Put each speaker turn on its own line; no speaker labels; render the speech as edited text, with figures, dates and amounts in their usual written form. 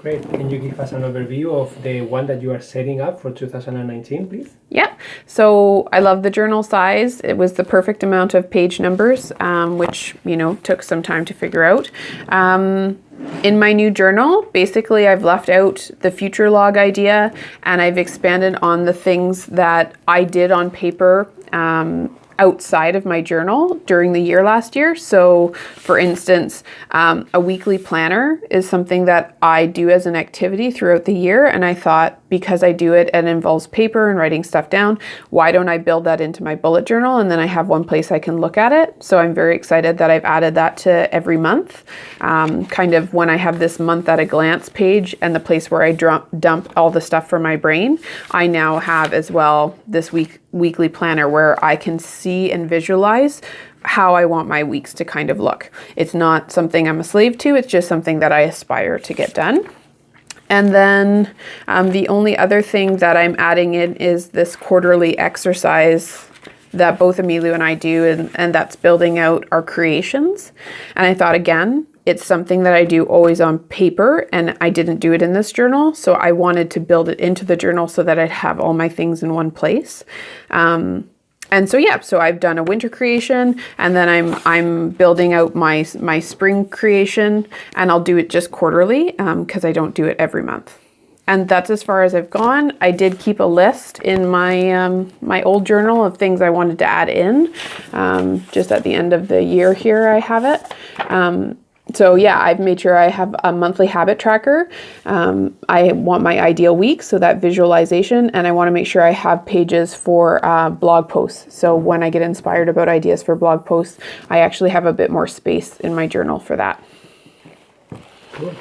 Great. Can you give us an overview of the one that you are setting up for 2019, please?
Yeah. So I love the journal size. It was the perfect amount of page numbers, which, took some time to figure out. In my new journal, basically I've left out the future log idea and I've expanded on the things that I did on paper outside of my journal during the year last year. So for instance, a weekly planner is something that I do as an activity throughout the year. And I thought, because I do it and involves paper and writing stuff down, why don't I build that into my bullet journal? And then I have one place I can look at it. So I'm very excited that I've added that to every month. Kind of when I have this month at a glance page and the place where I dump all the stuff from my brain, I now have as well this weekly planner where I can see and visualize how I want my weeks to kind of look. It's not something I'm a slave to, it's just something that I aspire to get done. And then the only other thing that I'm adding in is this quarterly exercise that both Emilio and I do, and that's building out our creations. And I thought, again, it's something that I do always on paper, and I didn't do it in this journal. So I wanted to build it into the journal so that I'd have all my things in one place. So I've done a winter creation, and then I'm building out my spring creation, and I'll do it just quarterly because I don't do it every month. And that's as far as I've gone. I did keep a list in my my old journal of things I wanted to add in. Just at the end of the year here, I have it. So yeah, I've made sure I have a monthly habit tracker. I want my ideal week, so that visualization, and I want to make sure I have pages for blog posts. So when I get inspired about ideas for blog posts, I actually have a bit more space in my journal for that.
Cool.